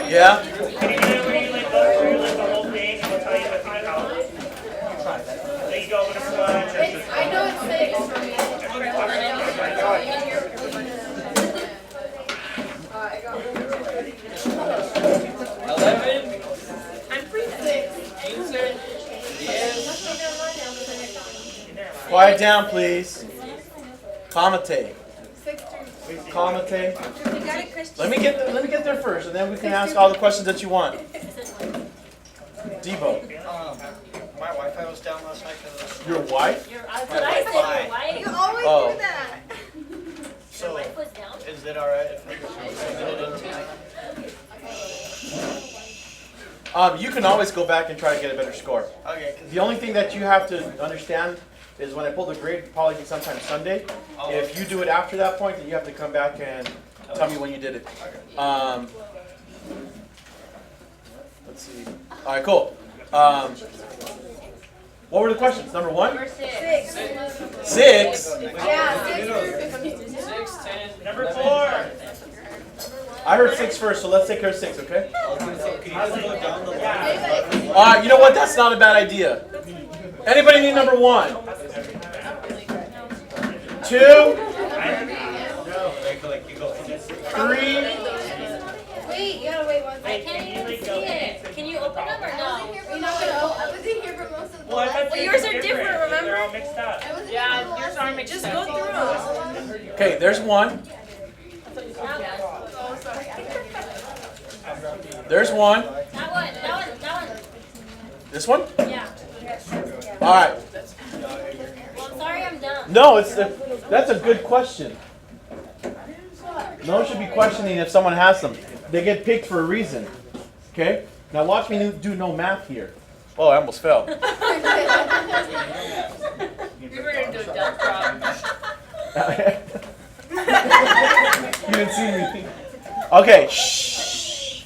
Yeah? Can you do it where you like go through like the whole thing and we'll tell you what to do? So you go with a sponge. I know it's safe for me. I got 11. I'm free 6. Answer is Quiet down, please. Commentate. 6 Commentate. You got it, Christian. Let me get there first, and then we can ask all the questions that you want. Debo, My Wi-Fi was down last night because your wife? That's what I said. Why? You always Oh. do that. so Was down. is it alright if I submit it in tonight? You can always go back and try to get a better score. Okay, The only thing that you have to understand is when I pull the grade, it'll probably be sometime Sunday. If you do it after that point, then you have to come back and tell me when you did it. Let's see. All right, cool. What were the questions? Number 1? 6. 6? Yeah, 6. 6, 10. Number 4. I heard 6 first, so let's take care of 6, okay? Can you just go down the line? Yeah. You know what? That's not a bad idea. Anybody need number 1? 2? 3? Wait, you gotta wait 1 I second. can't even see it. Can you open them or no? You're not gonna know. I wasn't here for most of the Well, I lesson. thought yours they are were different, remember? They're all mixed up. I wasn't Yeah, here for the yours lesson. are mixed Just up. go through them. Okay, there's 1. Oh, sorry. There's 1. That one. This one? Yeah. All right. Well, I'm sorry I'm dumb. No, that's a good question. No one should be questioning if someone has them. They get picked for a reason. Okay? Now watch me do no math here. Oh, I almost fell. We were gonna do a dumb problem. You didn't see me. Okay, shh.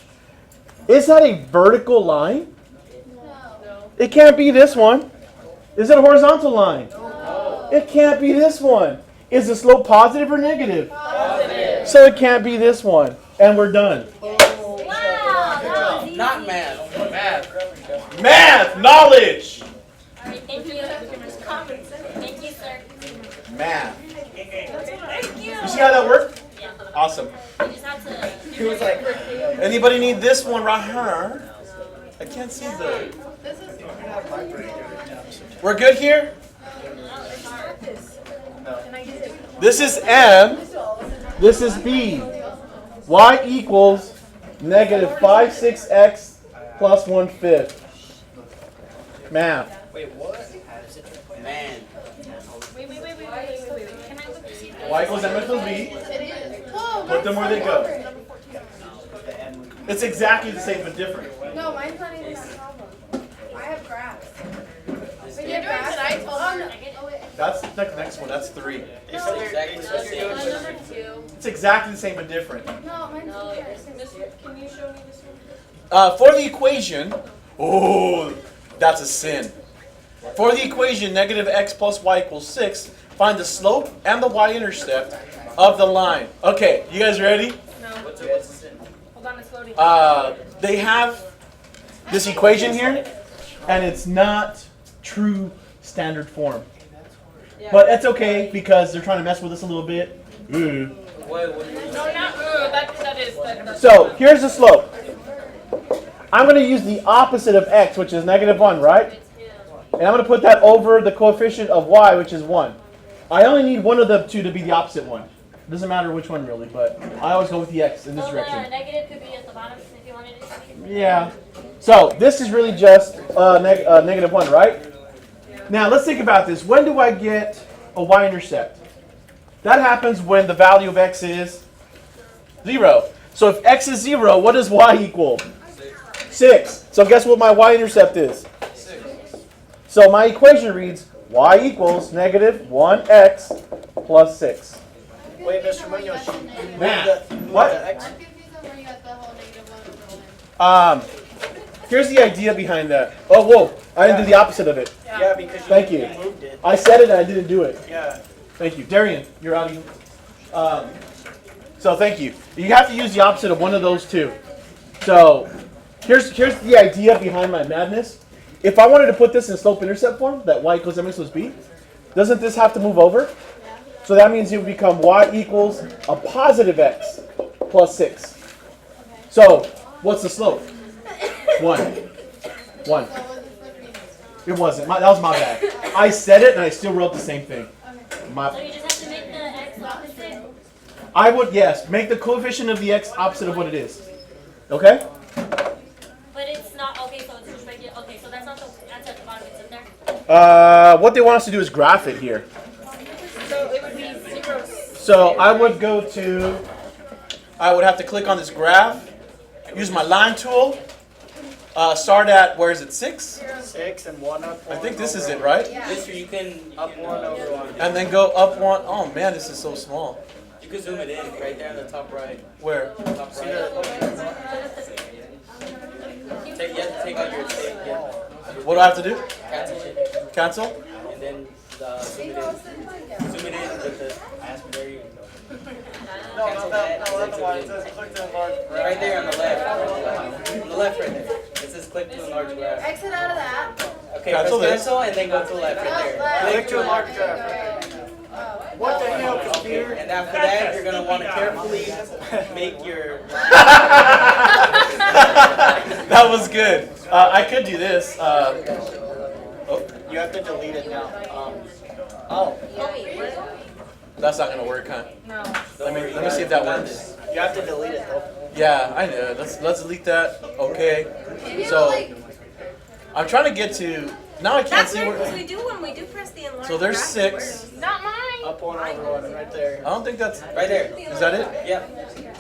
Is that a vertical line? No. It can't be this one. Is it a horizontal line? It can't be this one. Is the slope positive or negative? Positive. So it can't be this one. And we're done. Wow, that was easy. Not math. Math. Math, knowledge. All right, thank you. Thank you, sir. Math. Thank you. You see how that worked? Yeah. Awesome. You just have to. He was like, Anybody need this one right here? I can't see the. This is We're good here? Can I use it? This is M. This is B. Y equals negative 5, 6x plus 1/5. Math. wait, what? Man. Wait. Can I look to see Y equals M equals B. It is. Whoa, Put them where they go. go. It's exactly the same but different. No, mine's not even a problem. I have graphs. Wait, You're you have doing graphs? what I told Oh, her. no. I get it. Oh, wait. That's the next one. That's 3. They said exactly the same. Number 2. It's exactly the same but different. No, mine's No, different. can you show me this one? For the equation, oh, that's a sin. For the equation negative x plus y equals 6, find the slope and the y-intercept of the line. Okay, you guys ready? What's the sin? Hold on, it's loading. They have this equation here, and it's not true standard form. But that's okay because they're trying to mess with us a little bit. Ooh. What do you No, not that is. So here's the slope. I'm going to use the opposite of x, which is negative 1, right? And I'm going to put that over the coefficient of y, which is 1. I only need one of the two to be the opposite one. It doesn't matter which one really, but I always go with the x in this Well, direction. the negative could be at the bottom if you wanted it to be. Yeah. So this is really just negative 1, right? Now let's think about this. When do I get a y-intercept? That happens when the value of x is 0. So if x is 0, what does y equal? 6. So guess what my y-intercept is? 6. So my equation reads y equals negative 1x plus 6. Wait, Mr. Munoz, you moved Math. the, you moved What? the X? I'm confused on where you got the whole -1 over 1. Here's the idea behind that. Oh, whoa. I didn't do the opposite of it. Yeah, because Thank you. moved it. I said it and I didn't do it. Yeah. Thank you. Darian, you're out of So thank you. You have to use the opposite of one of those two. So here's the idea behind my madness. If I wanted to put this in slope-intercept form, that y equals mx plus b, doesn't this have to move over? So that means it would become y equals a positive x plus 6. So what's the slope? 1. 1. It wasn't. That was my bad. I said it and I still wrote the same thing. So you just have to make the x opposite? I would, yes, make the coefficient of the x opposite of what it is. Okay? But it's not, okay, so it's just regular, okay, so that's not the, that's at the bottom, it's in there? What they want us to do is graph it here. So it would be 0. So I would I would have to click on this graph, use my line tool, start at, where is it, 6? 6 and 1 up. I think this is over it, right? Mister, you can Up 1 over 1. And then go up 1. Oh man, this is so small. you can zoom it in right there in the top right. Where? Top right. You have to take out your tape, yeah. What do I have to do? Cancel it. Cancel? And then zoom it in. Zoom it in with the there you go. No, Cancel not that, that. No, and not the then one. It zoom it says click to enlarge. in. Right there on the left. On the left right there. It says click to enlarge graph. Exit out of that. Okay, Cancel press this. cancel and then go to the left right there. Click to enlarge graph. What the hell, computer? And after that, you're going to want to carefully make your... That was good. I could do this. You have to delete it now. Oh, That's not gonna work, huh? No. Let me see if that works. you have to delete it though. Yeah, I know. Let's delete that. Okay. So I'm trying to get to. Now I can't That's see weird because where. we do when we do press the enlarge. So there's graph, 6. it works. Not mine. Up 1 over 1 right there. I don't think that's. Right there. Is that it? Yep.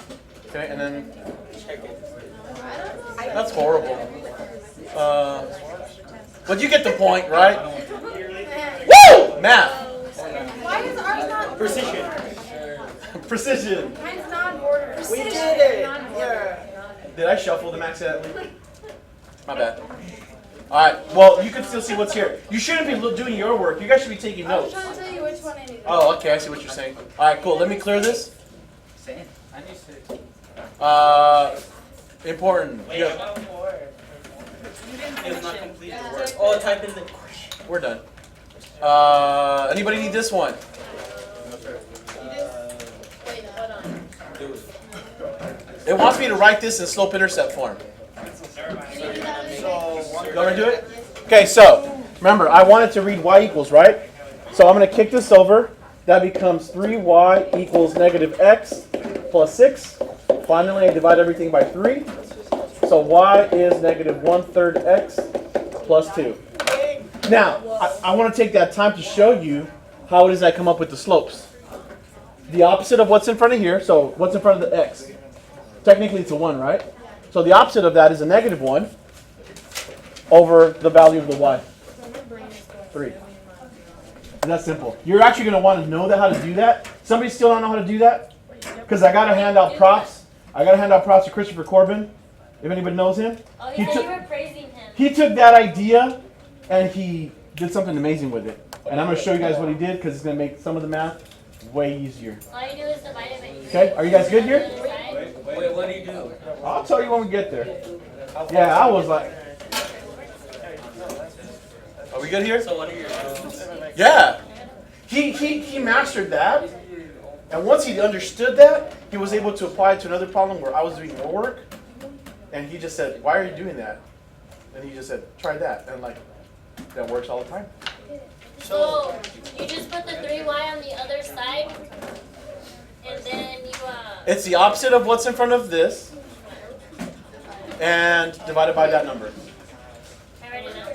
Okay, and then Check it. that's horrible. But you get the point, right? Woo! Math. Why is ours not? Precision. Precision. Mine's non-border. We did it. Yeah. Did I shuffle them accidentally? My bad. All right. Well, you can still see what's here. You shouldn't be doing your work. You guys should be taking I was notes. trying to tell you which one I needed. Oh, okay. I see what you're saying. All right, cool. Let me clear this. Important. You have- It's not completed work. Oh, type in the question. we're done. Anybody need this one? Wait, hold on. Do it. It wants me to write this in slope-intercept form. So You want me to do it? Okay, so remember, I wanted to read y equals, right? So I'm going to kick this over. That becomes 3y equals negative x plus 6. Finally, I divide everything by 3. So y is negative 1/3 x plus 2. Now, I want to take that time to show you how it is I come up with the slopes. The opposite of what's in front of here, so what's in front of the x? Technically it's a 1, right? So the opposite of that is a negative 1 over the value of the y. 3. And that's simple. You're actually going to want to know how to do that. Somebody still don't know how to do that? Because I got to hand out props. I got to hand out props to Christopher Corbin, if anybody knows him. Oh, He you said took- you were praising him. He took that idea and he did something amazing with it. And I'm going to show you guys what he did because it's going to make some of the math way easier. All you do is divide it by 3. Okay, are you guys good here? Wait, what do you do? I'll tell you when we get there. Yeah, I was like, are we good here? So what are your notes? Yeah. He mastered that. And once he understood that, he was able to apply it to another problem where I was doing more work. And he just said, why are you doing that? And he just said, try that. And I'm like, that works all the time. So you just put the 3y on the other side, and then you It's the opposite of what's in front of this. And divided by that number. I already know.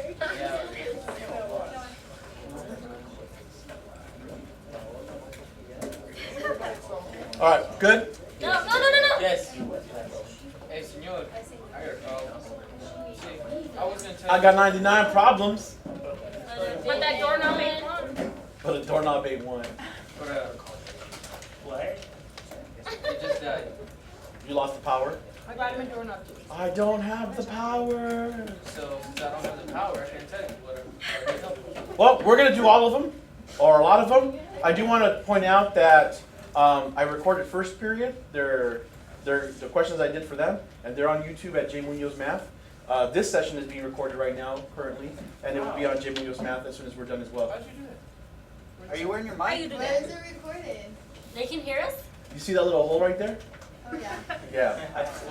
All right, good? No. Yes. Hey, senor. I was gonna tell I got 99 problems, But that doorknob ain't on. but a doorknob ain't one. but What? it just died. You lost the power? I got him a doorknob too. I don't have the power. So since I don't have the power, I can't tell you what. Well, we're going to do all of them, or a lot of them. I do want to point out that I recorded first period. They're They're the questions I did for them, and they're on YouTube at J Munoz Math. This session is being recorded right now, currently, and it will be on J Munoz Math as soon as we're done as well. How'd you do that? Are you wearing your How you mic? do Where that? is it recorded? They can hear us? You see that little hole right there? Oh, yeah. Yeah.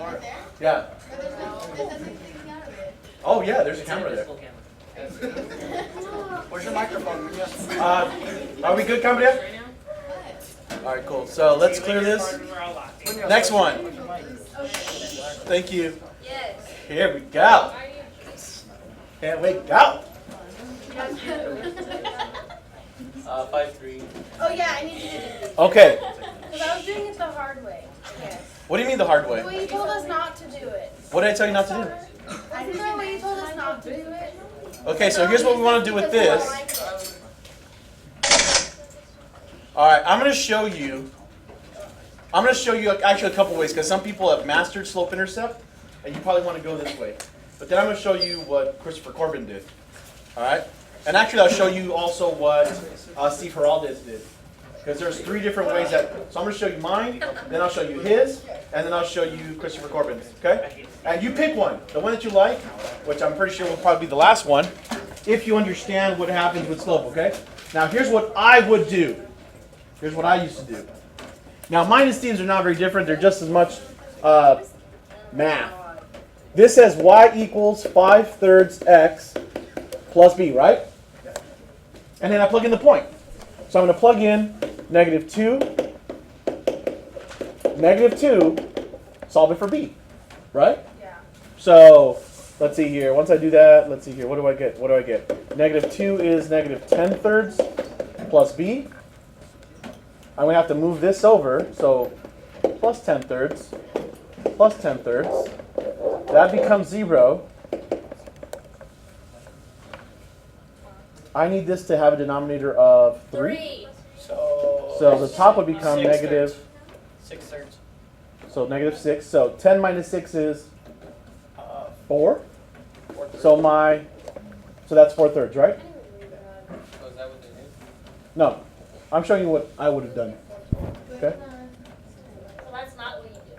Right there? Yeah. But there's nothing sticking out of it. Oh yeah, there's a camera there. Where's your microphone? Are we good, Cambria? Right now? What? All right, cool. So let's clear this. Next one. Thank you. Yes. Here we go. Here we go. 5-3. Oh, yeah, I need you to do this. Okay. Because I was doing it the hard way. Yes. What do you mean the hard way? Well, you told us not to do it. What did I tell you not to do? Isn't that what you told us not to do it? Okay, so here's what we want to do with Because we don't this. like it. All right, I'm going to show you actually a couple ways because some people have mastered slope intercept, and you probably want to go this way. But then I'm going to show you what Christopher Corbin did. All right, and actually I'll show you also what Steve Heraldez did, because there's 3 different ways that. So I'm going to show you mine, then I'll show you his, and then I'll show you Christopher Corbin's. Okay, and you pick one, the one that you like, which I'm pretty sure will probably be the last one, if you understand what happens with slope. Okay, now here's what I would do. Here's what I used to do. Now, mine and Steve's are not very different. They're just as much math. This says y equals 5/3 x plus b, right? And then I plug in the point. So I'm going to plug in -2, -2, solve it for b, right? Yeah. So let's see here. Once I do that, let's see here. What do I get? What do I get? -2 is -10/3 plus b. I'm going to have to move this over, so plus 10/3, plus 10/3. That becomes 0. I need this to have a denominator of 3. 3. So the top would become 6/3. negative, 6/3. so -6. So 10 minus 6 is 4. So that's 4/3, right? So is that what they did? No, I'm showing you what I would have done. Okay? So that's not what you do.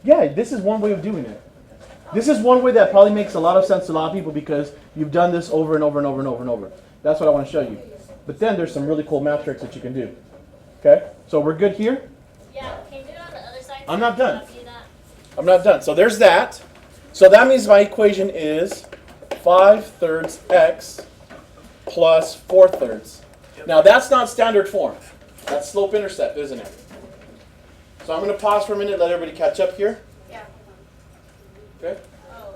Yeah, this is one way of doing it. This is one way that probably makes a lot of sense to a lot of people because you've done this over and over and over and over and over. That's what I want to show you. But then there's some really cool math tricks that you can do. Okay? So we're good here? Yeah, can you do it on the other side? I'm not done. Copy that. I'm not done. So there's that. So that means my equation is 5/3 x plus 4/3. Now that's not standard form. That's slope intercept, isn't it? So I'm going to pause for a minute, let everybody catch up here. Yeah. Okay? Oh.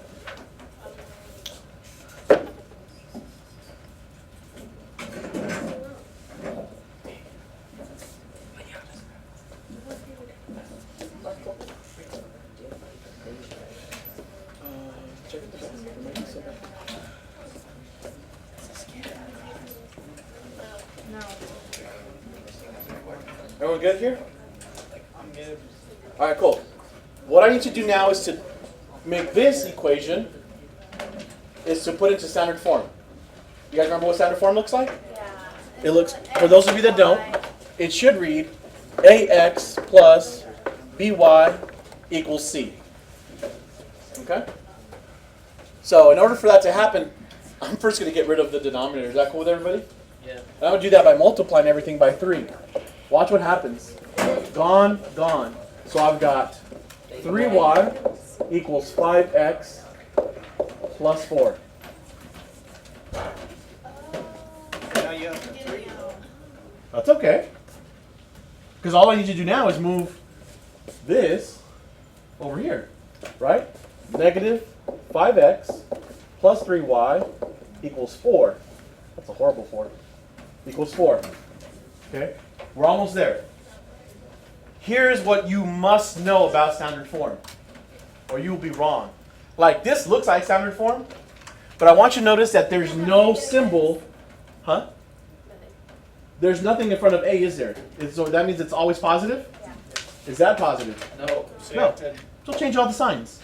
Everyone good here? I'm good. All right, cool. What I need to do now is to make this equation is to put into standard form. You guys remember what standard form looks like? Yeah. It looks, for those of you that don't, it should read ax plus by equals c. Okay? So in order for that to happen, I'm first going to get rid of the denominator. Is that cool with everybody? Yeah. And I'm going to do that by multiplying everything by 3. Watch what happens. Gone, gone. So I've got 3y equals 5x plus 4. Now you have the 3. That's okay. Because all I need to do now is move this over here, right? Negative 5x plus 3y equals 4. That's a horrible 4. Equals 4. Okay? We're almost there. Here's what you must know about standard form, or you will be wrong. Like, this looks like standard form, but I want you to notice that there's no symbol. Huh? There's nothing in front of A, is there? So that means it's always positive? Yeah. Is that positive? No. No. So change all the signs.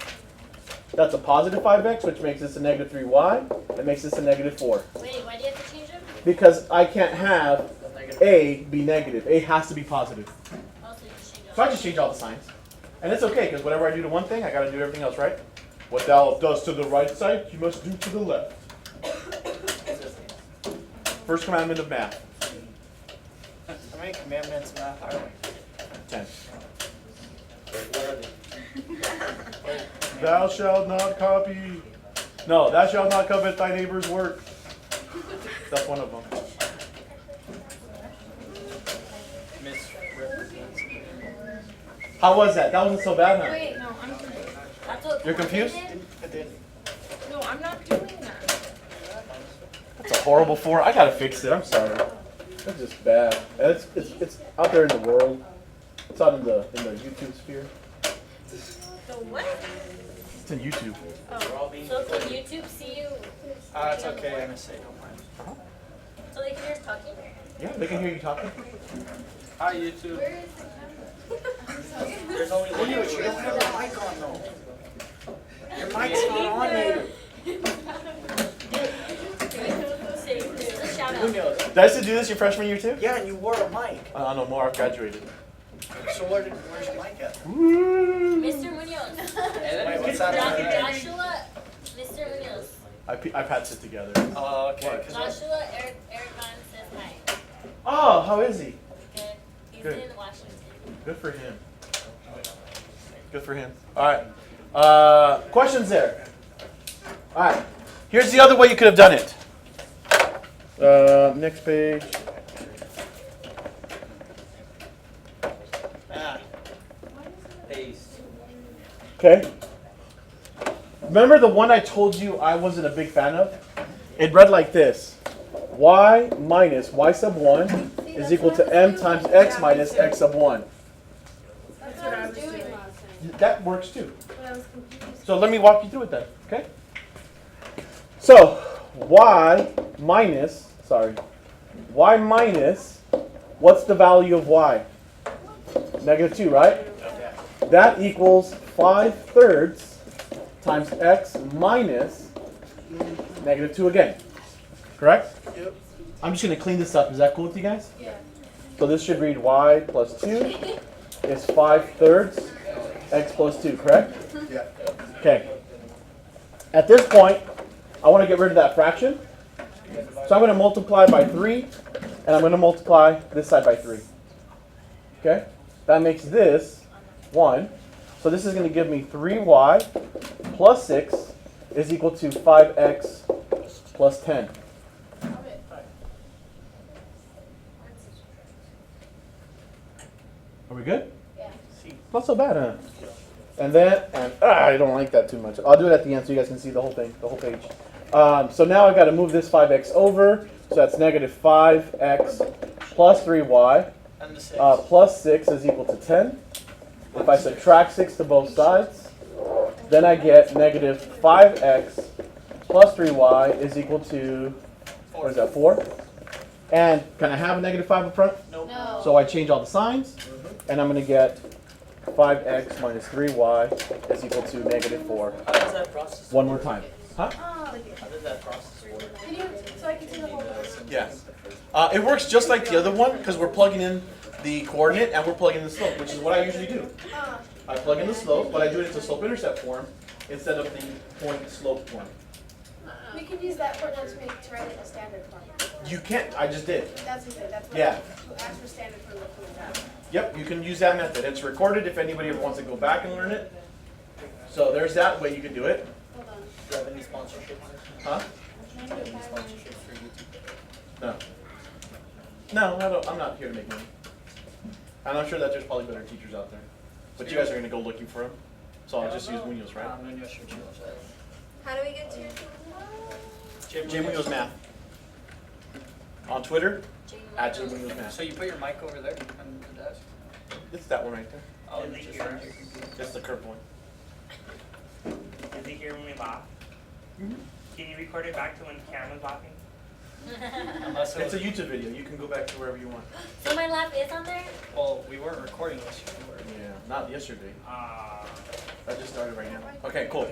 That's a positive 5x, which makes this a negative 3y. That makes this a negative 4. Wait, why do you have to change them? Because I can't have A be negative. A has to be positive. Also, you just change So I just change all the signs. And it's okay, because whenever I do to one thing, I got to do everything else, right? What thou does to the right side, you must do to the left. First commandment of math. How many commandments in math are there? 10. What are they? Thou shalt not copy. No, thou shalt not covet thy neighbor's work. That's one of them. Misrepresents. How was that? That wasn't so bad, huh? Wait, No, I'm confused. That's what You're confused? It didn't. No, I'm not doing that. That's a horrible 4. I gotta fix it. I'm sorry. That's just bad. It's out there in the world. It's out in the YouTube sphere. The what? It's in YouTube. So can YouTube see you? It's okay, I missed it, don't mind. So they can hear us talking? Yeah, they can hear you talking. Hi, YouTube. Where is the camera? There's only one. You don't have a mic on though. Your mic's not on there. Say, this is a shout out. Munoz. Did I used to do this your freshman year too? Yeah, and you wore a mic. No more. I've graduated. So where's your mic at? Mr. Munoz. Wait, what's that? Joshua, Mr. Munoz. I've had sit together. Oh, okay. 'cause I- Joshua Eric Vaughn says hi. Oh, how is he? Good. He's Good. in Washington. Good for him. Good for him. All right. Questions there? All right. Here's the other way you could have done it. Next page. Paste. Okay. Remember the one I told you I wasn't a big fan of? It read like this. Y minus y sub 1 is equal to m times x minus x sub 1. That's what I was doing last time. That works too. But I was confused. So let me walk you through it then, okay? So, y minus, what's the value of y? -2, right? That equals 5/3 times x minus -2 again. Correct? Yep. I'm just going to clean this up. Is that cool with you guys? Yeah. So this should read y plus 2 is 5/3 x plus 2, correct? Yeah. Okay. At this point, I want to get rid of that fraction. So I'm going to multiply by 3, and I'm going to multiply this side by 3. Okay? That makes this 1. So this is going to give me 3y plus 6 is equal to 5x plus 10. Are we good? Yeah. Not so bad, huh? And then, I don't like that too much. I'll do it at the end so you guys can see the whole thing, the whole page. So now I've got to move this 5x over. So that's negative 5x plus 3y And the 6. plus 6 is equal to 10. If I subtract 6 to both sides, then I get negative 5x plus 3y is equal to, what is that, 4? And can I have a negative 5 up front? Nope. No. So I change all the signs, and I'm going to get 5x minus 3y is equal to negative 4. How does that process One more time. Huh? Oh, How does that process work? can you, so I can see the whole board? Yeah. It works just like the other one because we're plugging in the coordinate and we're plugging in the slope, which is what I usually do. I plug in the slope, but I do it into slope-intercept form instead of the point-slope form. We can use that for to make to write it in standard form. You can't. I just did. That's what that's what Yeah. ask for standard for the Yep, you can use that method. It's recorded if anybody ever wants to go back and learn it. So there's that way you can do it. Hold on. Do you have any sponsorships? Huh? Do you have any sponsorships for YouTube? No. No, I'm not here to make money. And I'm sure that there's probably better teachers out there. But you guys are going to go looking for them. So I'll just use Munoz, right? Munoz or Chilos. How do we get to your J Munoz Math. On Twitter, at J Munoz Math. So you put your mic over there on the desk? It's that one right there. Oh, Is it just yours? on your computer. That's the curved one. Is he hearing me laugh? Can you record it back to when Cam was laughing? Unless it It's was, a YouTube video. You can go back to wherever you want. So my laugh is on there? well, we weren't recording this. Yeah, not yesterday. Ah. I just started right now. Okay, cool.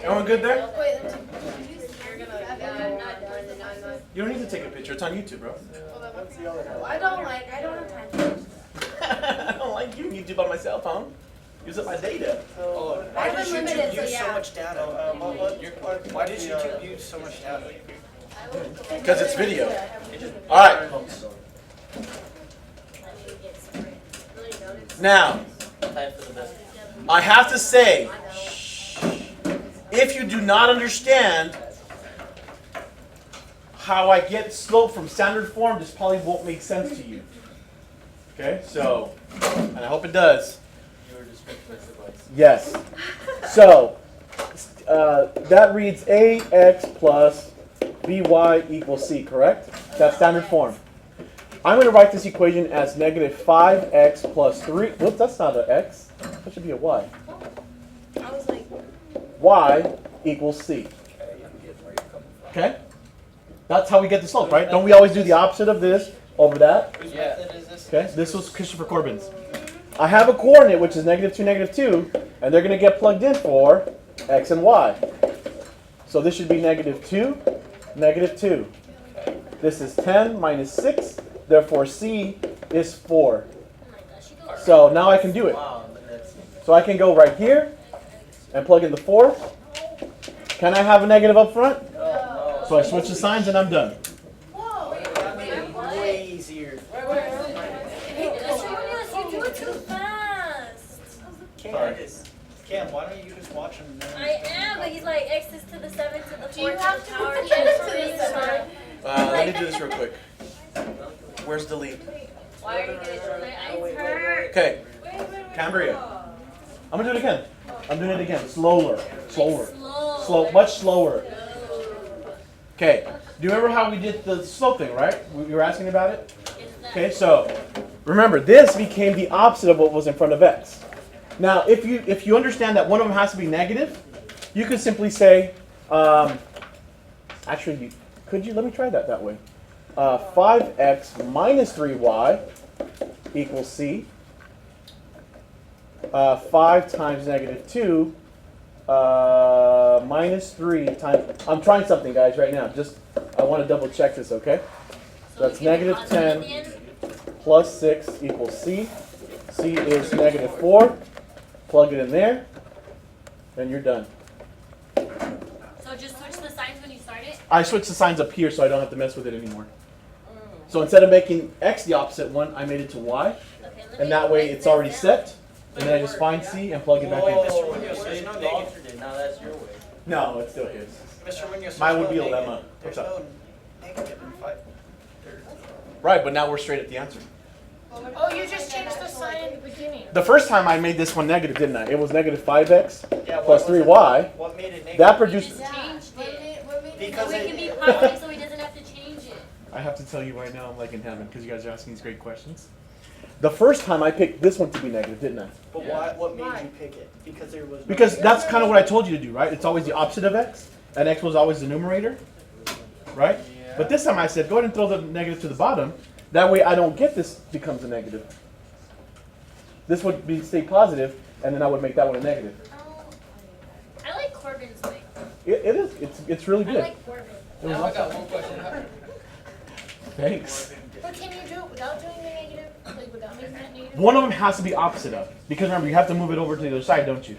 Everyone good there? wait, let me you're gonna You don't need to take a picture. It's on YouTube, bro. I don't have time. I don't like using YouTube by myself, huh? Use up my data. Oh, why I'm does unlimited, YouTube so use so yeah. much data? Why does YouTube use so much data? Because it's video. All right. Now, Time for the best. I have to say, if you do not understand how I get slope from standard form, this probably won't make sense to you. Okay, so, and I hope it does. You were just making this advice. Yes. So, that reads ax plus by equals c, correct? That's standard form. I'm going to write this equation as negative 5x plus 3. Whoops, that's not an x. That should be a y. I was like, Y equals c. Okay? That's how we get the slope, right? Don't we always do the opposite of this over that? Whose method is this? Okay, this was Christopher Corbin's. I have a coordinate, which is negative 2, and they're going to get plugged in for x and y. So this should be negative 2, negative 2. This is 10 minus 6, therefore c is 4. So now I can do it. Wow, that's So I can go right here and plug in the 4. Can I have a negative up front? no. So I switch the signs and I'm done. That made it way easier. You do it too fast. Cam, why don't you just watch him? I am, but he's like X is to the 7 to the 4 Do you to have the to power put the X to the transformation. center? Let me do this real quick. Where's delete? Why are you getting my eyes hurt? Okay, Cambria. I'm gonna do it again. I'm doing it again. Slower. Slower. Slow. Much slower. Okay. Do you remember how we did the slope thing, right? You were asking about it? Okay, so remember, this became the opposite of what was in front of x. Now, if you understand that one of them has to be negative, you could simply say, actually, could you? Let me try that way. 5x minus 3y equals c. 5 times negative 2 minus 3 times... I'm trying something, guys, right now. Just, I want to double check this, okay? So that's negative 10 plus 6 equals c. c is negative 4. Plug it in there, and you're done. So just switch the signs when you start it? I switched the signs up here so I don't have to mess with it anymore. So instead of making x the opposite one, I made it to y. Okay, let me And that way write it's this already down. set. And then I just find c and plug it back in. Oh, there's no negative. Now that's your way. No, it still is. Mr. Munoz, Mine would there's be a no lemma. negative- What's There's up? no negative in 5. Right, but now we're straight at the answer. oh, you just changed the sign at the beginning. The first time I made this one negative, didn't I? It was negative 5x Yeah, plus what was it? 3y. What made it negative? That We produced... just changed it. So Because we can it, be positive so he doesn't have to change it. I have to tell you right now, I'm like in heaven because you guys are asking these great questions. The first time I picked this one to be negative, didn't I? but why? What made you pick it? Because there was. No Because that's kind of what I told you to do, right? It's always the opposite of x, and x was always the numerator, right? But this time I said, go ahead and throw the negative to the bottom. That way I don't get this becomes a negative. This would be stay positive, and then I would make that one a negative. Oh, I like Corbin's way. It is. It's really I good. like Corbin. It was Now I got awesome. one question. Thanks. But can you do it without doing the negative? Like without making that negative? One of them has to be opposite of. Because remember, you have to move it over to the other side, don't you?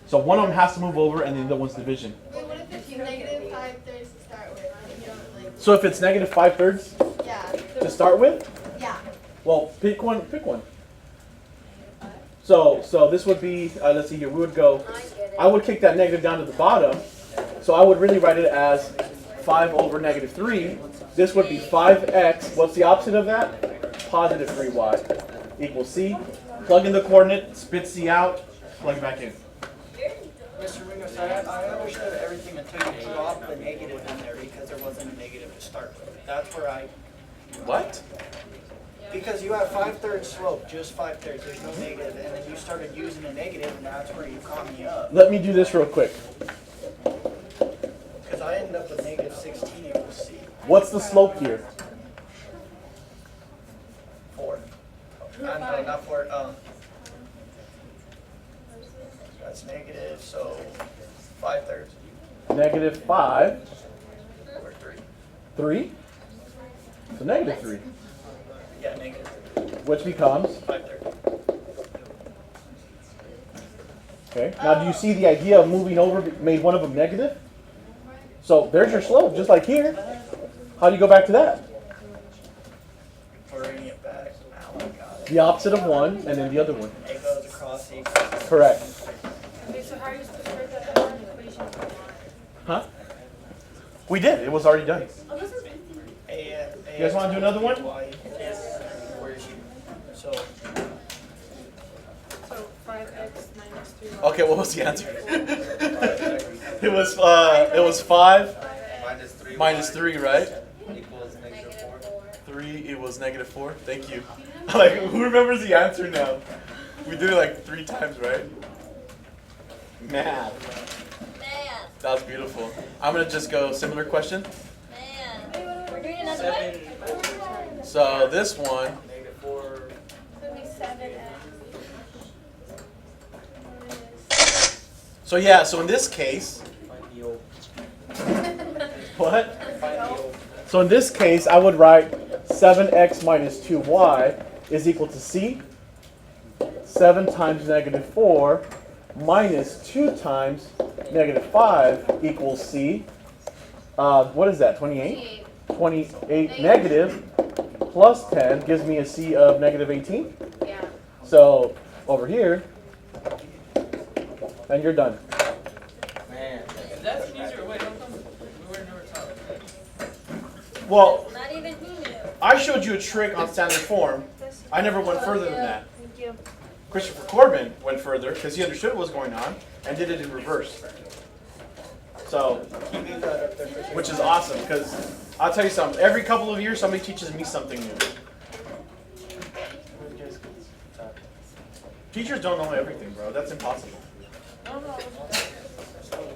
So one of them has to move over, and the other one's division. Wait, what if it's negative 5 thirds to start with? And you don't like, So if it's negative 5/3 yeah, to start with, yeah. well, pick one. Pick one. So this would be. Let's see here. We would go. I would kick that negative down to the bottom. So I would really write it as 5 over negative 3. This would be 5x. What's the opposite of that? Positive 3y equals c. Plug in the coordinate, spit c out, plug it back in. Mr. Munoz, I understood everything until you dropped the negative in there because there wasn't a negative to start with. That's where I. What? Because you have 5/3 slope, just 5/3. There's no negative, and then you started using a negative, and that's where you caught me up. Let me do this real quick. Because I ended up with negative 16 equals c. What's the slope here? 4. No, not 4. That's negative, so 5/3 Negative 5. or 3. 3. So negative 3. Yeah, negative Which becomes 5/3. Okay. Now, do you see the idea of moving over made one of them negative? So there's your slope, just like here. How do you go back to that? Bring it back. Now I got it. The opposite of one, and then the other one. It goes across the. Correct. Okay, so how are you supposed to write that down in the equation? Huh? We did. It was already done. Oh, this is easy. You guys want to do another one? Yes. Where's you? So. So 5x minus 3. Okay, what was the answer? It was 5 minus 3, right? Equals -4. 3, it was -4. Thank you. Like, who remembers the answer now? We did it like 3 times, right? Math. Man, That was beautiful. I'm going to just go similar question. man. We're doing another one? So this one, -4. So it'd be 7x. so yeah, so in this case, Find the old. what? Find the old. So in this case, I would write 7x minus 2y is equal to c. 7 times -4 minus 2 times -5 equals c. What is that, 28? 28 negative plus 10 gives me a c of -18. Yeah. So over here, and you're done. Man. If that's an easier way, don't come. We were never taught. Well, Not even he knew. I showed you a trick on standard form. I never went further than that. Thank you. Christopher Corbin went further because he understood what was going on and did it in reverse. So, which is awesome because I'll tell you something. Every couple of years, somebody teaches me something new. Teachers don't know everything, bro. That's impossible.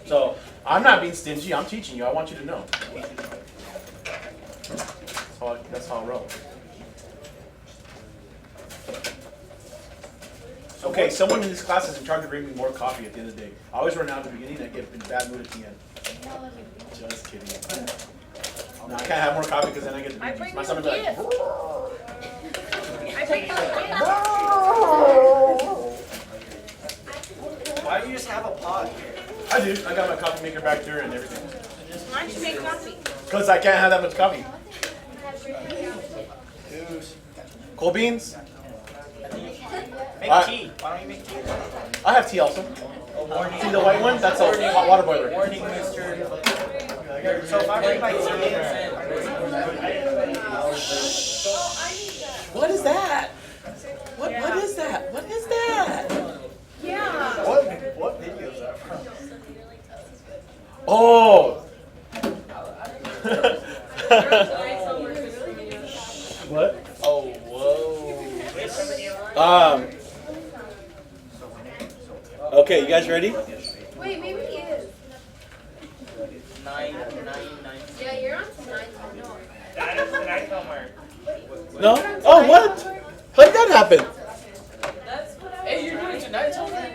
So, I'm not being stingy. I'm teaching you. I want you to know. That's how I roll. Okay, someone in this class is in charge of bringing me more coffee at the end of the day. I always run out at the beginning and I get in bad mood at the end. Just kidding. No, I can't have more coffee because then I get the I juice. bring My you stomach's a like, gift. I bring you a Why do you just have a pot here? I do. I got my coffee maker back there and everything. gift. Why don't you make coffee? Because I can't have that much coffee. Juice. Cold beans? Make tea. Why don't you make tea? I have tea also. Oh, warning. See the white one? That's a hot water boiler. Warning, mister. So if I bring my tea in. What is that? What is that? What is that? Yeah. What video is that from? Oh! What? Oh, whoa. Okay, you guys ready? Wait, maybe he is. 9. Yeah, you're on to 9. No. That is the night homework. No? Oh, what? How did that happen? Hey, you're doing tonight's homework?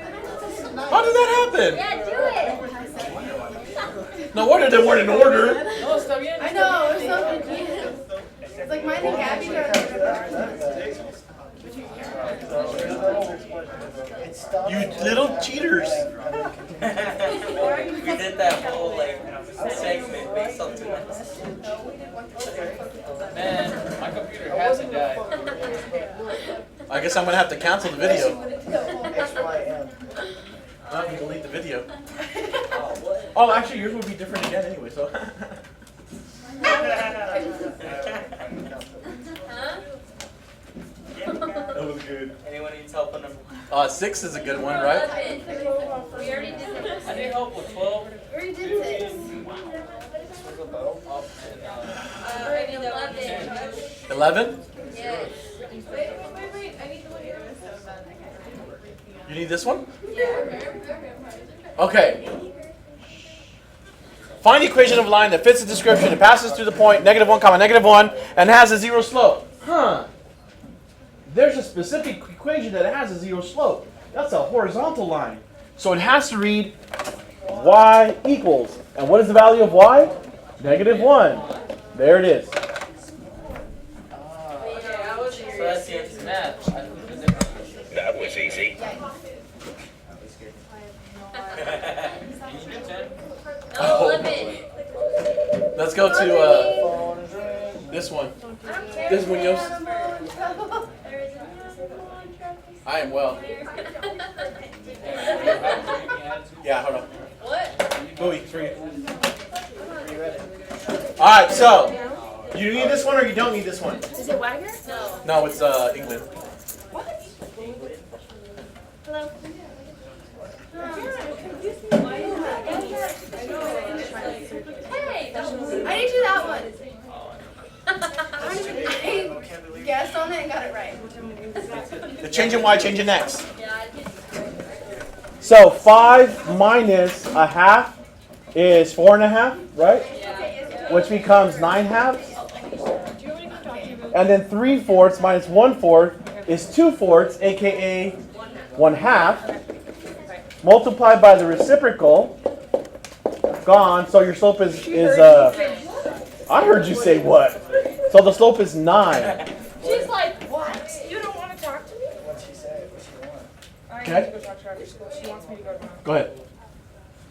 How did that happen? Yeah, do it. No wonder they weren't in order. No, está bien. I know, it's so confused. It's like mine and Gabby's are. You little cheaters. We did that whole like segment based on tonight's. Man, my computer hasn't died. I guess I'm gonna have to cancel the video. XYM. I have to delete the video. Oh, actually, yours would be different again anyway. So. That was good. Anyone needs help on number 6 is a good one, right? We already did this. I need help with 12. We already did 6. Already 11. 11? Yes. Wait, I need the one here. You need this one? Yeah. Okay. Find the equation of a line that fits the description. It passes through the point -1, -1, and has a 0 slope. Huh. There's a specific equation that has a 0 slope. That's a horizontal line. So it has to read y equals. And what is the value of y? -1. There it is. So that's the answer. Math. That was easy. Oh, 11. Let's go to this one. This is Munoz. I am well. Yeah, hold on. What? Bowie, free. Alright, so you need this one or you don't need this one? Is it Wagner? No. No, it's England. Hello. Hey, I need to do that one. I guessed on it and got it right. The changing Y, changing X. Yeah, I did. So 5 minus a half is 4.5, right? Yeah. Which becomes 9 halves. And then 3/4 minus 1/4 is 2/4, aka 1/2. Multiplied by the reciprocal. Gone. So your slope is I heard you say what? So the slope is 9. She's like, what? You don't want to talk to me? What'd she say? What she want? I Okay. need to go talk to her after school. She wants me to go to mom. Go ahead.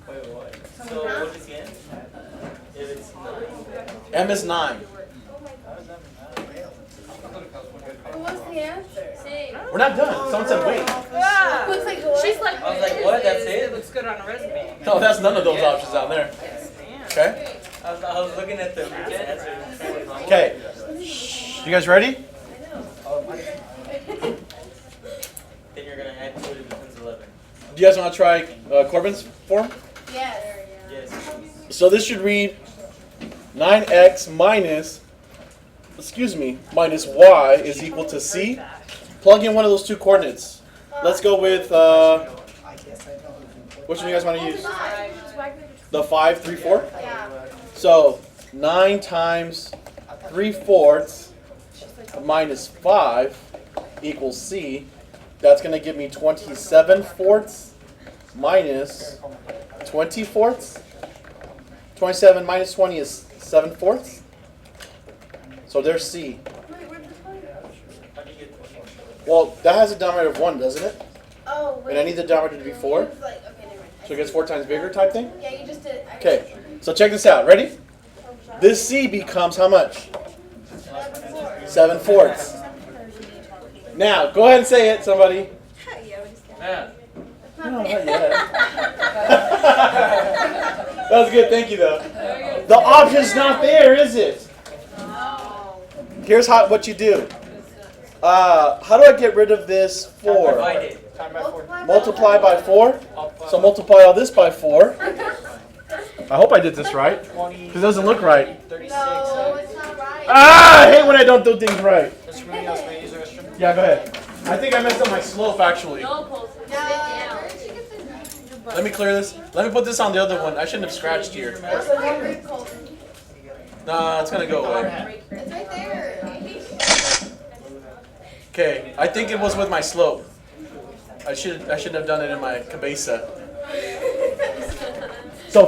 Wait, what? So what is the end? If it's 9. M is 9. What's the answer? Same. We're not done. Someone said wait. Looks like what? She's like, I was like, what? That's it? looks good on a resume. No, that's none of those options out there. Okay. I was looking at the answer. Okay. You guys ready? Then you're gonna add 2 it becomes 11. Do you guys want to try Corbin's form? Yes. Yes. So this should read 9x minus y is equal to c. Plug in one of those two coordinates. Let's go with, which one you guys want to use? The 5, 3, 4? Yeah. So 9 times 3/4 minus 5 equals c. That's going to give me 27/4 minus 20/4. 27 minus 20 is 7/4. So there's c. How do you get 20? Well, that has a denominator of 1, doesn't it? Oh, wait. And I need the denominator to be 4. It's like, okay, never mind. So it gets 4 times bigger type thing? Yeah, you just did. Okay, so check this out. Ready? This c becomes how much? 7/4. Now, go ahead and say it, somebody. Yeah. No, not yet. That was good, thank you though. The option's not there, is it? Here's what you do. How do I get rid of this 4? Divide it. Time by 4. Multiply by 4? So multiply all this by 4. I hope I did this right, 20. because it doesn't look right. 36. No, it's not right. Ah, I hate when I don't do things right. Mr. Munoz, may I use the restroom? Yeah, go ahead. I think I messed up my slope actually. No, post. Let me clear this. Let me put this on the other one. I shouldn't have scratched here. Where's the one? Colton? Nah, it's gonna go away. It's right there. Okay, I think it was with my slope. I shouldn't have done it in my cabeza. So,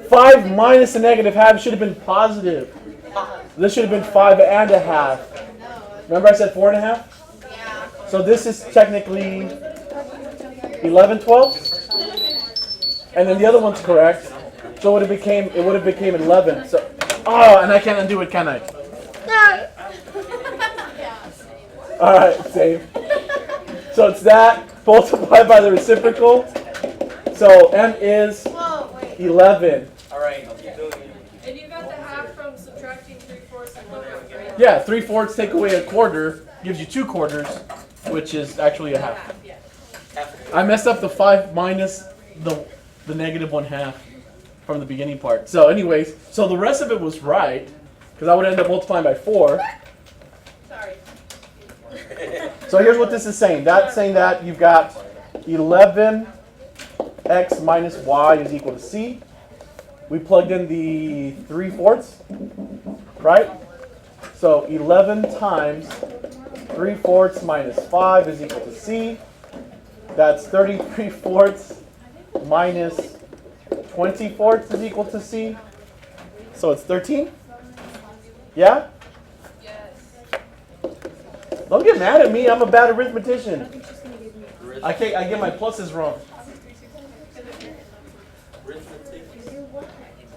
5 minus a negative half should have been positive. This should have been 5.5. Remember I said 4.5? Yeah. So this is technically 11/12, and then the other one's correct. So it would have became 11. So, and I can't undo it, can I? All right, save. So it's that multiplied by the reciprocal. So m is Whoa, wait. 11. All right. Keep doing it. And you got the half from subtracting 3/4 and 1/2, right? Yeah, 3/4 take away a quarter gives you 2 quarters, which is actually a half. I messed up the 5 minus the negative 1/2 from the beginning part. So anyways, so the rest of it was right, because I would end up multiplying by 4. Sorry. So here's what this is saying. That's saying that you've got 11x minus y is equal to c. We plugged in the 3/4, right? So 11 times 3/4 minus 5 is equal to c. That's 33/4 minus 20/4 is equal to c. So it's 13? Yeah? Don't get mad at me. I'm a bad arithmetician. I get my pluses wrong.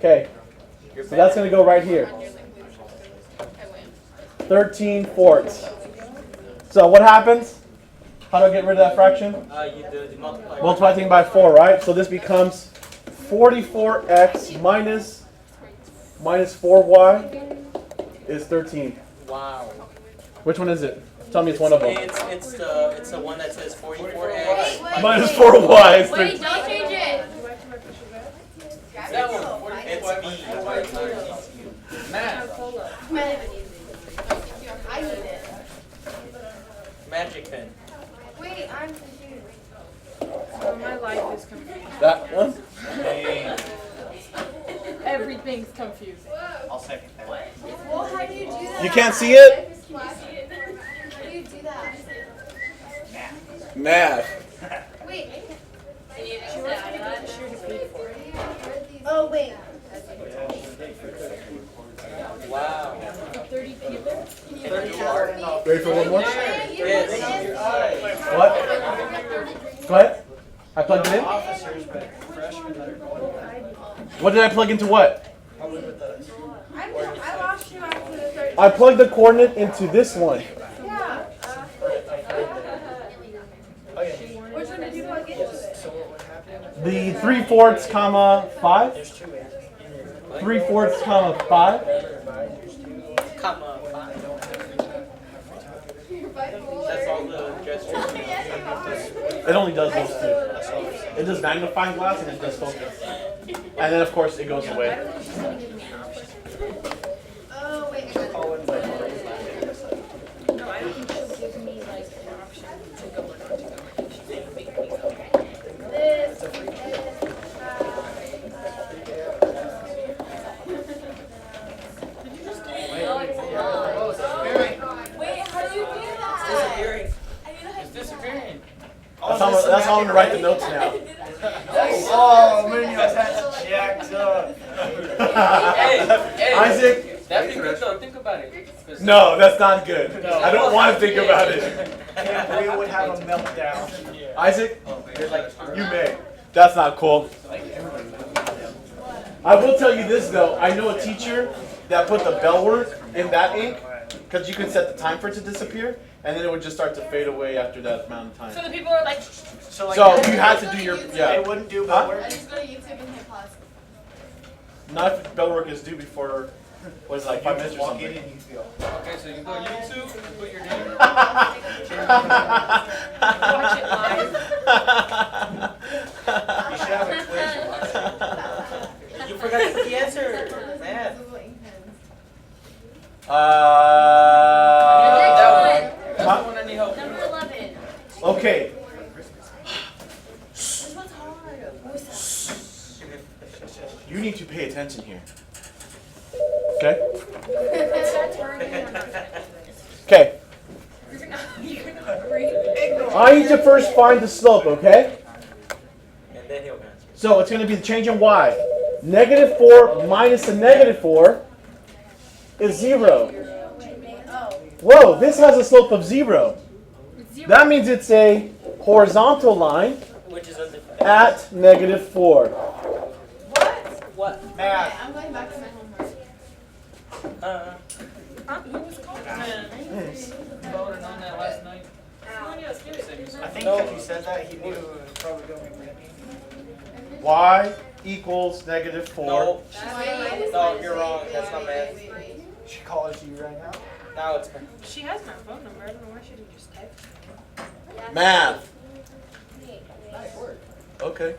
Okay, so that's going to go right here. 13/4. So what happens? How do I get rid of that fraction? You do the multiply. Multiply thing by 4, right? So this becomes 44x minus 4y is 13. Wow. Which one is it? Tell me it's one of them. It's the one that says 44x. Minus 4y is 13. Wait, don't change it. That one. It's B. Math. I need it. Magic pen. Wait, I'm confused. So my life is confused. That one? Everything's confusing. I'll second that. Well, how do you do that? You can't see it? How do you do that? Math. Wait. Wait, Oh, wait. Wow. 30 people? Ready for one more? Yes. What? Go ahead. I plugged it in? Officers, but freshmen that are going What did I plug into what? probably with us. I lost you after the third. I plugged the coordinate into this one. Yeah. Oh, yeah. Which one did you plug into it? So what would happen? The 3/4, comma 5. There's two in. 3/4, comma 5. Comma 5. That's all the gestures. It only does those two. It does magnifying glass and it does focus. And then of course it goes away. Oh, wait. I got it. Oh, and like, No, I don't think she'll give me like an option to go or not to go. I think she's gonna make me go. This is, wait, how do you do that? Disappearing. It's disappearing. That's how I'm gonna write the notes now. oh, man, that's jacked up. Hey, Isaac? that'd be good though. Think about it. 'Cause- No, that's not good. I don't want to think about it. We would have a meltdown. Isaac? You may. That's not cool. I will tell you this though. I know a teacher that put the bell word in that ink because you can set the time for it to disappear and then it would just start to fade away after that amount of So time. the people are like, So, like, So you had to do your, it yeah. wouldn't do Huh? but I just go to YouTube and hit pause. Not if bell work is due before, what is it, like 5 minutes or walk in something. and you feel. Okay, so you go YouTube, you put your name. watch it live. You should have a quiz. You forgot to put the answer. Man. That one. That's Huh? the one I need help with. number 11. Okay. This one's hard. You need to pay attention here. Okay? Okay. I need to first find the slope, okay? And then he'll answer. So it's going to be the change in y. -4 minus a -4 is 0. Whoa, this has a slope of 0. That means it's a horizontal line Which is under. at -4. What? Math. I'm going back to my homework. Who was calling? Man, I would have known that last night. I think if you said that, he knew it was probably going to be Brittany. Y equals -4. No. No, you're wrong. That's not math. She calls you right now. Now it's She has my phone number. I don't know why she didn't just text me. Math. Okay.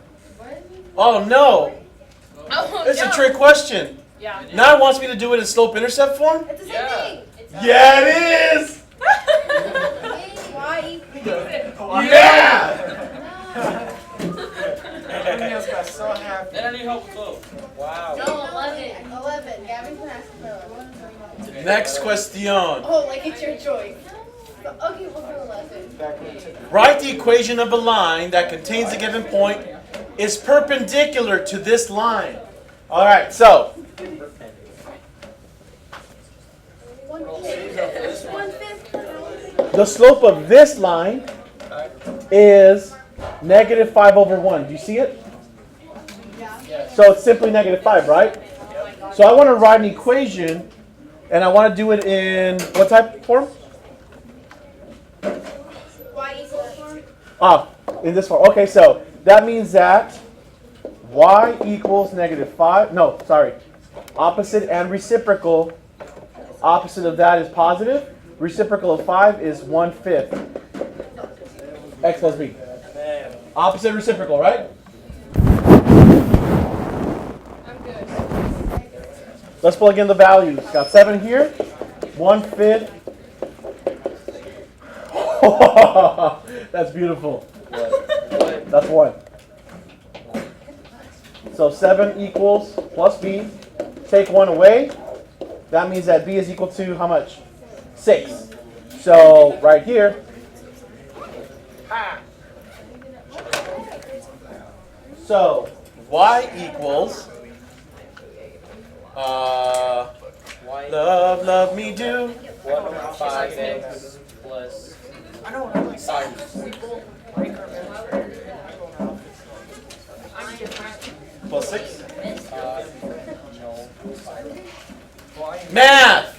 Oh no! Oh, It's a trick question. Yeah. Now it wants me to do it in slope intercept form? It's the same Yeah. thing. Yeah, it is! Y equals. Yeah! Brittany got so happy. Then I need help with both. wow. No, 11. 11. Gavin can ask for 11. Next question. Oh, like it's your choice. Okay, we'll do 11. Backwards. Write the equation of a line that contains a given point is perpendicular to this line. All right, so 1/5. the slope of this line is -5/1. Do you see it? So it's simply -5, right? So I want to write an equation, and I want to do it in what type of form? Y equals form? In this form. Okay, so that means that y equals -5. No, sorry. Opposite and reciprocal. Opposite of that is positive. Reciprocal of 5 is 1/5. X plus b. Opposite reciprocal, right? I'm good. Let's plug in the values. Got 7 here. 1/5. That's beautiful. That's 1. So 7 equals plus b. Take 1 away. That means that b is equal to how much? 6. So right here. So y equals love me do 5x plus. I know what I like. I'm different. plus 6. No. Math.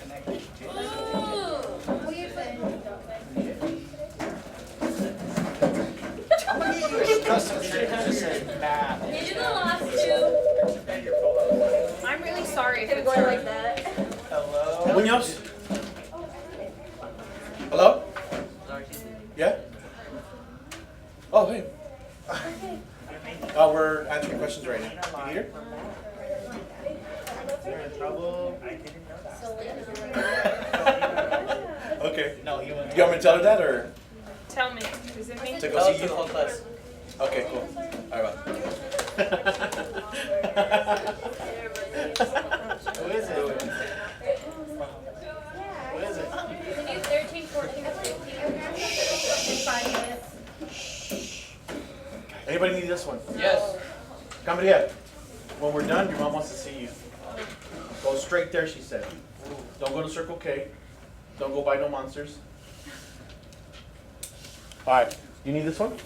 Custom shirt that just says math. Can you do the last two? I'm really sorry if If it's we're going hard. like that. Hello. Munoz? Hello? Yeah? Oh, hey. We're answering questions right now. You need her? You're in trouble. I didn't know that. Okay. No, you wouldn't. You want me to tell her that or Tell me. Is it me? to go Oh, see to the you? whole class. Okay, cool. All right, bye. Who is it? Who is it? Can you 13, 14, 15? In 5 minutes. Anybody need this one? Yes. Camaria, when we're done, your mom wants to see you. Go straight there, she said. Don't go to Circle K. Don't go buy no monsters. All right, you need this one?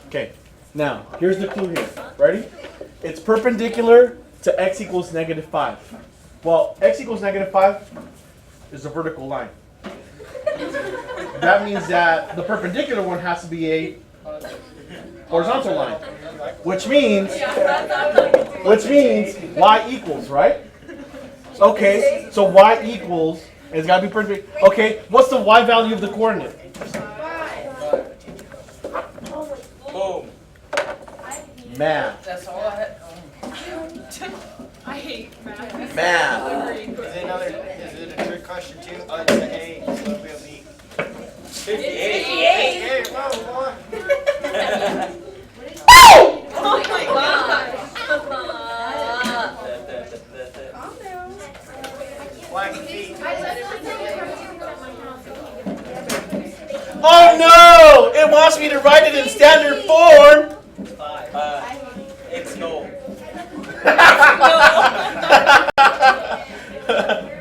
Okay, now, here's the clue here. Ready? It's perpendicular to x equals -5. Well, x equals -5 is a vertical line. That means that the perpendicular one has to be a horizontal line. Which means y equals, right? Okay, so y equals, it's got to be perpendicular. Okay, what's the y value of the coordinate? Boom. Math. That's all I had. I hate math. Math. Agreed. Is it a trick question too? It's an A, so it'll be a B. 58. Hey, whoa, what? Oh my god. Calm down. Black feet. Oh no! It wants me to write it in standard form. It's no.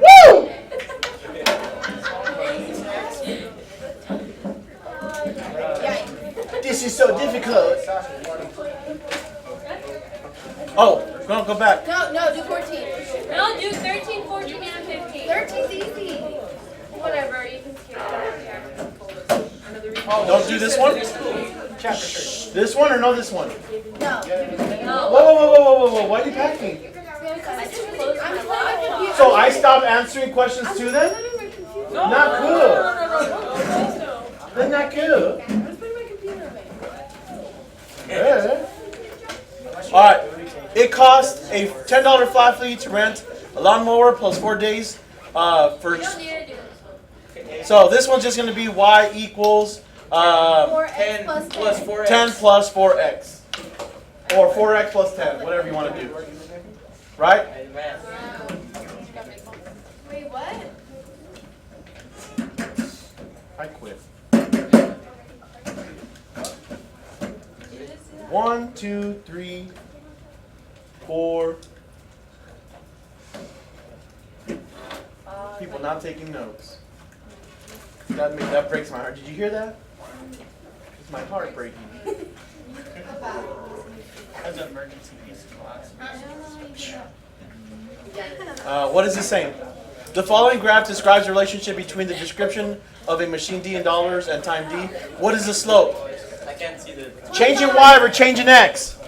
Woo! This is so difficult. Oh, go back. No, do 14. No, do 13, 14, and 15. 13's easy. Whatever, you can skip that. Don't do this one. Chapter shirt. This one or no this one? No. Whoa, whoa, whoa, whoa, whoa, whoa! Why are you packing? I'm playing my computer. So I stopped answering questions to them? Not good. That's not good. I'm putting my computer away. Yeah. All right. It costs a $10 flat fee to rent a lawnmower plus 4 days. For You don't need to do this. so this one's just going to be y equals 4x 10 plus 10. plus 4x. 10 plus 4x, or 4x plus 10, whatever you want to do. Right? And math. Wait, what? I quit. 1, 2, 3, 4. People not taking notes. That breaks my heart. Did you hear that? It's my heart breaking. As an emergency piece of glass. What is it saying? The following graph describes the relationship between the description of a machine D in dollars and time D. What is the slope? I can't see the. Changing Y over changing X.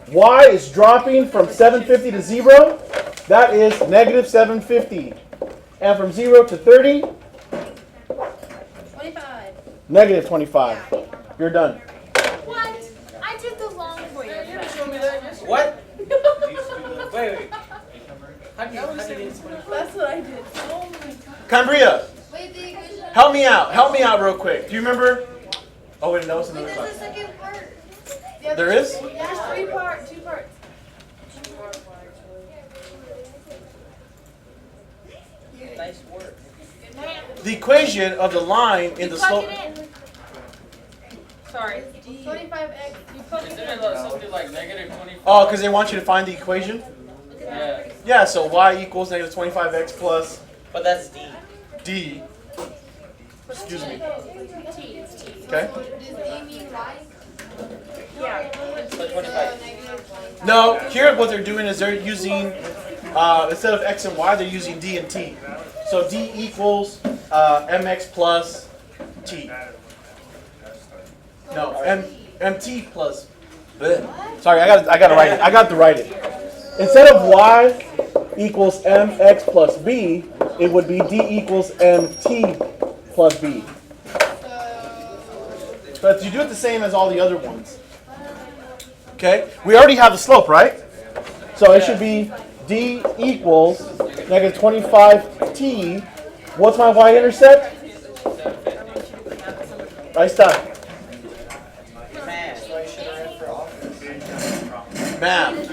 Y is dropping from 750 to 0. That is negative 750. And from 0 to 30, 25. negative 25. You're done. What? I did the long way. What? Wait. How do you That's what I did. Oh my god. Cambria, Wait, the equation. help me out. Help me out real quick. Do you remember? Oh, wait, no, it's another There's class. a second part. There is? There's 3 parts, 2 parts. Nice work. The equation of the line in the Plug slope. it in. Sorry. 25x. You plug it Isn't in. it like something like negative 25? Oh, because they want you to find the equation? Yeah. Yeah, so Y equals negative 25x plus But that's D. D. Excuse me. T, it's T. Okay? Does D mean y? Yeah. So 25. No, here what they're doing is they're using, instead of X and Y, they're using D and T. So D equals MX plus T. No, MT plus. Bleh. Sorry, I got to write it. I got to write it. Instead of Y equals MX plus B, it would be D equals MT plus B. But you do it the same as all the other ones. Okay? We already have the slope, right? So it should be D equals negative 25T. What's my Y-intercept? Ahí está. So I should have ran for office. Math.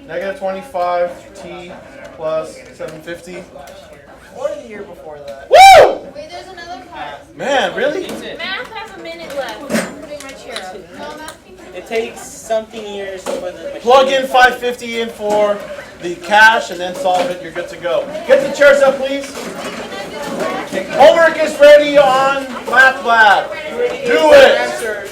Negative 25T plus 750. Or the year before that. Woo! Wait, there's another part. Man, really? Math has a minute left. I'm putting my chair up. No, I'm asking for It takes something years for the machine. Plug in 550 in for the cash and then solve it. You're good to go. Get the chairs up, please. Homework is ready on Math Lab. Do it. Answers.